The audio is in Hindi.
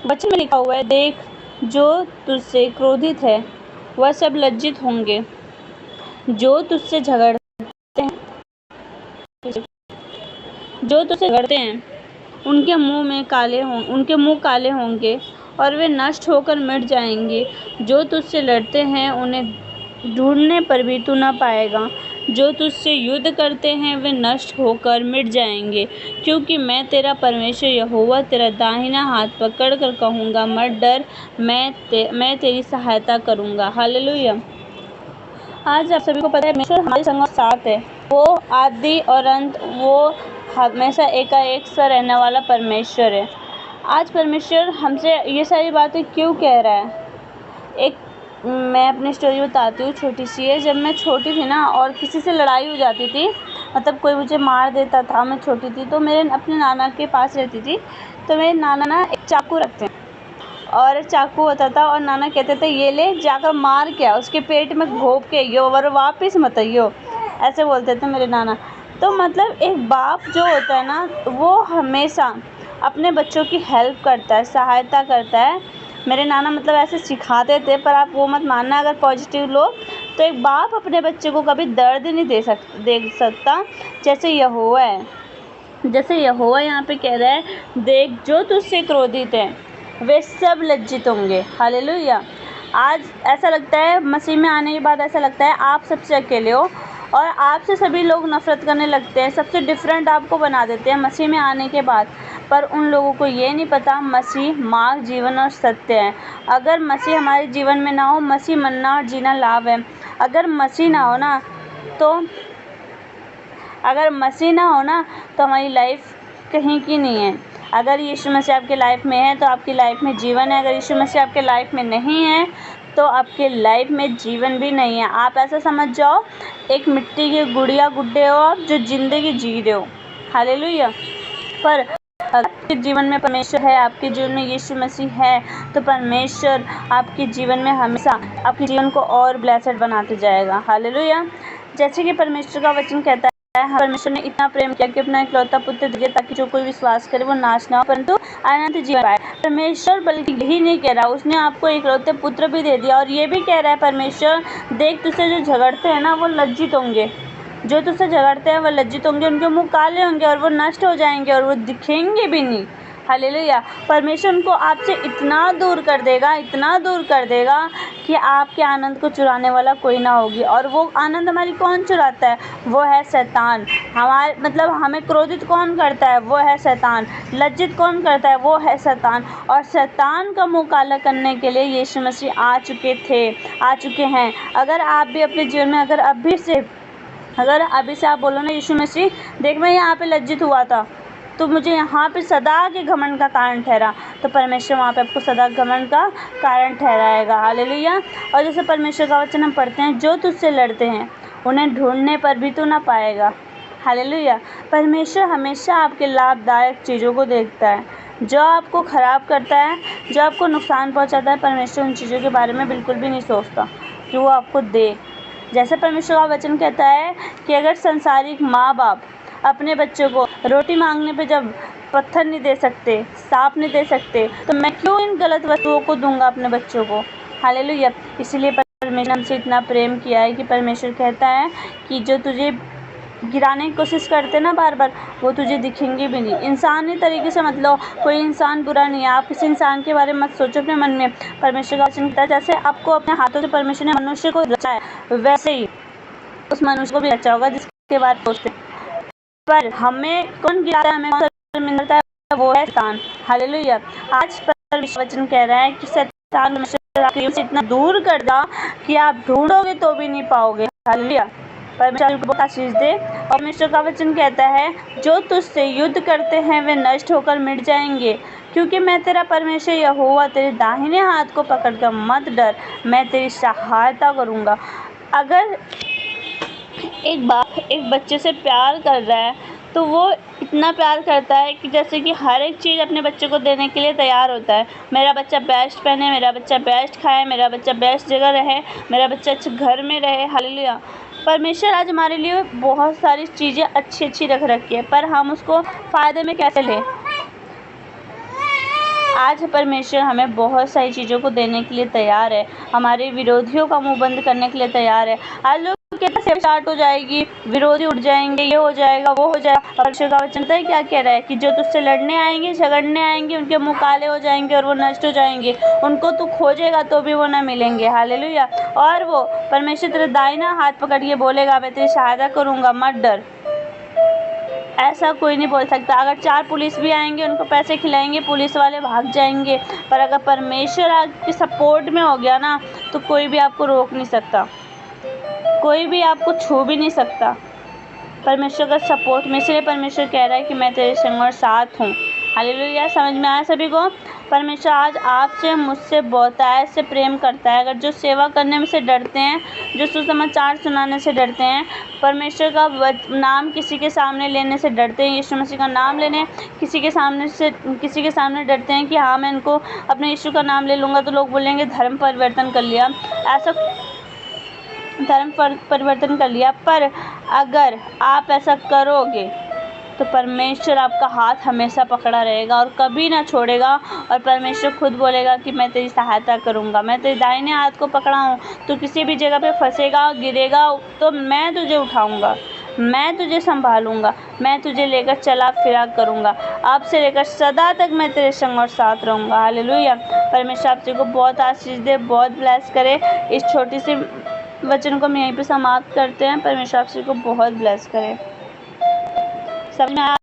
वचन में लिखा हुआ है, देख जो तुझसे क्रोधित है वह सब लज्जित होंगे, जो तुझसे झगड़ते हैं उनके मुंह काले होंगे और वे नष्ट होकर मिट जाएंगे। जो तुझसे लड़ते हैं उन्हें ढूंढने पर भी तू न पाएगा। जो तुझसे युद्ध करते हैं वे नष्ट होकर मिट जाएंगे, क्योंकि मैं तेरा परमेश्वर यहोवा तेरा दाहिना हाथ पकड़ कर कहूँगा, मत डर, मैं तेरी सहायता करूँगा। हालेलुया। आज आप सभी को पता है परमेश्वर हमारे संग और साथ है। वो आदि और अंत, वो हमेशा एकाएक सा रहने वाला परमेश्वर है। आज परमेश्वर हमसे ये सारी बातें क्यों कह रहा है? मैं अपनी स्टोरी बताती हूँ, छोटी सी है। जब मैं छोटी थी ना और किसी से लड़ाई हो जाती थी, मतलब कोई मुझे मार देता था, मैं छोटी थी, तो मेरे अपने नाना के पास रहती थी। तो मेरे नाना ना एक चाकू रखते हैं और चाकू होता था और नाना कहते थे, ये ले जाकर मार के उसके पेट में घोंप के आइयो और वापस मत आइयो, ऐसे बोलते थे मेरे नाना। तो मतलब एक बाप जो होता है ना, वो हमेशा अपने बच्चों की हेल्प करता है, सहायता करता है। मेरे नाना मतलब ऐसे सिखाते थे, पर आप वो मत मानना अगर पॉजिटिव लो, तो एक बाप अपने बच्चे को कभी दर्द नहीं दे सकता जैसे यहोवा है। जैसे यहोवा यहाँ पे कह रहा है, देख जो तुझसे क्रोधित है वे सब लज्जित होंगे। हालेलुया। आज ऐसा लगता है, मसीह में आने के बाद ऐसा लगता है आप सबसे अकेले हो और आपसे सभी लोग नफ़रत करने लगते हैं, सबसे डिफरेंट आपको बना देते हैं मसीह में आने के बाद। पर उन लोगों को ये नहीं पता मसीह मार्ग, जीवन और सत्य है। अगर मसीह हमारे जीवन में ना हो, मसीह मरना और जीना लाभ है। अगर मसीह ना हो ना तो हमारी लाइफ कहीं की नहीं है। अगर यीशु मसीह आपके लाइफ में है तो आपकी लाइफ में जीवन है। अगर यीशु मसीह आपके लाइफ में नहीं है तो आपके लाइफ में जीवन भी नहीं है। आप ऐसा समझ जाओ, एक मिट्टी के गुड्डे हो आप, जो ज़िंदगी जी रहे हो। हालेलुया। पर आपके जीवन में परमेश्वर है, आपके जीवन में यीशु मसीह है, तो परमेश्वर आपके जीवन में हमेशा आपके जीवन को और ब्लेसेड बनाते जाएगा। हालेलुया। जैसे कि परमेश्वर का वचन कहता है, परमेश्वर ने इतना प्रेम किया कि अपना इकलौता पुत्र दिया, ताकि जो कोई विश्वास करे वो नाश ना हो परंतु अनंत जीवन पाए। परमेश्वर बल्कि यही नहीं कह रहा, उसने आपको इकलौते पुत्र भी दे दिया। और ये भी कह रहा है परमेश्वर, देख तुझसे जो झगड़ते हैं ना वो लज्जित होंगे, जो तुझसे झगड़ते हैं वो लज्जित होंगे, उनके मुंह काले होंगे और वो नष्ट हो जाएंगे और वो दिखेंगे भी नहीं। हालेलुया। परमेश्वर उनको आपसे इतना दूर कर देगा कि आपके आनंद को चुराने वाला कोई ना होगी। और वो आनंद हमारी कौन चुराता है? वो है शैतान। हमें क्रोधित कौन करता है? वो है शैतान। लज्जित कौन करता है? वो है शैतान। और शैतान का मुंह काला करने के लिए यीशु मसीह आ चुके हैं। अगर आप भी अपने जीवन में अगर अभी से आप बोलो ना, यीशु मसीह देख मैं यहाँ पे लज्जित हुआ था, तो मुझे यहाँ पे सदा के घमंड का कारण ठहरा, तो परमेश्वर वहाँ पे आपको सदा घमंड का कारण ठहराएगा। हालेलुया। और जैसे परमेश्वर का वचन हम पढ़ते हैं, जो तुझसे लड़ते हैं उन्हें ढूंढने पर भी तू ना पाएगा। हालेलुया। परमेश्वर हमेशा आपके लाभदायक चीज़ों को देखता है। जो आपको ख़राब करता है, जो आपको नुकसान पहुँचाता है, परमेश्वर उन चीज़ों के बारे में बिल्कुल भी नहीं सोचता कि वो आपको दे। जैसे परमेश्वर का वचन कहता है कि अगर संसारिक माँ बाप अपने बच्चों को रोटी मांगने पे जब पत्थर नहीं दे सकते, सांप नहीं दे सकते, तो मैं क्यों इन गलत वस्तुओं को दूंगा अपने बच्चों को। हालेलुया। इसलिए परमेश्वर हमसे इतना प्रेम किया है कि परमेश्वर कहता है कि जो तुझे गिराने की कोशिश करते ना बार बार, वो तुझे दिखेंगे भी नहीं। इंसानी तरीके से मत लो, कोई इंसान बुरा नहीं है, आप किसी इंसान के बारे में मत सोचो अपने मन में। परमेश्वर का वचन कहता है, जैसे आपको अपने हाथों से परमेश्वर ने मनुष्य को रचा है, वैसे ही उस मनुष्य को भी रचा होगा जिसके बारे में सोचते। पर हमें कौन गिराता है, हमें कौन मिलता है? वो है शैतान। हालेलुया। आज परमेश्वर वचन कह रहा है कि शैतान आपके से इतना दूर कर देगा कि आप ढूंढोगे तो भी नहीं पाओगे। हालेलुया। परमेश्वर को बहुत आशीष दे। और परमेश्वर का वचन कहता है, जो तुझसे युद्ध करते हैं वे नष्ट होकर मिट जाएंगे, क्योंकि मैं तेरा परमेश्वर यहोवा तेरे दाहिने हाथ को पकड़कर मत डर, मैं तेरी सहायता करूँगा। अगर एक बाप एक बच्चे से प्यार कर रहा है तो वो इतना प्यार करता है कि जैसे कि हर एक चीज़ अपने बच्चे को देने के लिए तैयार होता है। मेरा बच्चा बेस्ट पहने, मेरा बच्चा बेस्ट खाए, मेरा बच्चा बेस्ट जगह रहे, मेरा बच्चा अच्छे घर में रहे। हालेलुया। परमेश्वर आज हमारे लिए बहुत सारी चीज़ें अच्छी रख रखी है, पर हम उसको फ़ायदे में कैसे लें? आज परमेश्वर हमें बहुत सारी चीज़ों को देने के लिए तैयार है, हमारे विरोधियों का मुंह बंद करने के लिए तैयार है। आज लोग कहते हैं स्टार्ट हो जाएगी, विरोधी उठ जाएंगे, ये हो जाएगा, वो हो जाएगा। परमेश्वर का वचन पता है क्या कह रहा है कि जो तुझसे लड़ने आएंगे, झगड़ने आएंगे, उनके मुँह काले हो जाएंगे और वो नष्ट हो जाएंगे। उनको तू खोजेगा तो भी वो ना मिलेंगे। हालेलुया। और वो परमेश्वर तेरा दाहिना हाथ पकड़ के बोलेगा, मैं तेरी सहायता करूँगा, मत डर। ऐसा कोई नहीं बोल सकता। अगर 4 पुलिस भी आएंगे, उनको पैसे खिलाएंगे, पुलिस वाले भाग जाएंगे, पर अगर परमेश्वर आपके सपोर्ट में हो गया ना, तो कोई भी आपको रोक नहीं सकता, कोई भी आपको छू भी नहीं सकता। परमेश्वर का सपोर्ट में, इसलिए परमेश्वर कह रहा है कि मैं तेरे संग और साथ हूँ। हालेलुया। समझ में आया सभी को? परमेश्वर आज आपसे, मुझसे बहुतायत से प्रेम करता है। अगर जो सेवा करने में से डरते हैं, जो सुसमाचार सुनाने से डरते हैं, परमेश्वर का नाम किसी के सामने लेने से डरते हैं, यीशु मसीह का नाम लेने किसी के सामने डरते हैं कि हाँ मैं इनको अपने यीशु का नाम ले लूँगा तो लोग बोलेंगे धर्म परिवर्तन कर लिया, ऐसा धर्म परिवर्तन कर लिया। पर अगर आप ऐसा करोगे तो परमेश्वर आपका हाथ हमेशा पकड़ा रहेगा और कभी ना छोड़ेगा। और परमेश्वर खुद बोलेगा कि मैं तेरी सहायता करूँगा, मैं तेरे दाहिने हाथ को पकड़ा हूँ, तो किसी भी जगह पे फंसेगा, गिरेगा तो मैं तुझे उठाऊँगा, मैं तुझे संभालूँगा, मैं तुझे लेकर चला फिरा करूँगा, अब से लेकर सदा तक मैं तेरे संग और साथ रहूँगा। हालेलुया। परमेश्वर आप को बहुत आशीष दे, बहुत ब्लेस करे। इस छोटी सी वचन को हम यहीं पे समाप्त करते हैं। परमेश्वर आप को बहुत ब्लेस करे। समझ में आया?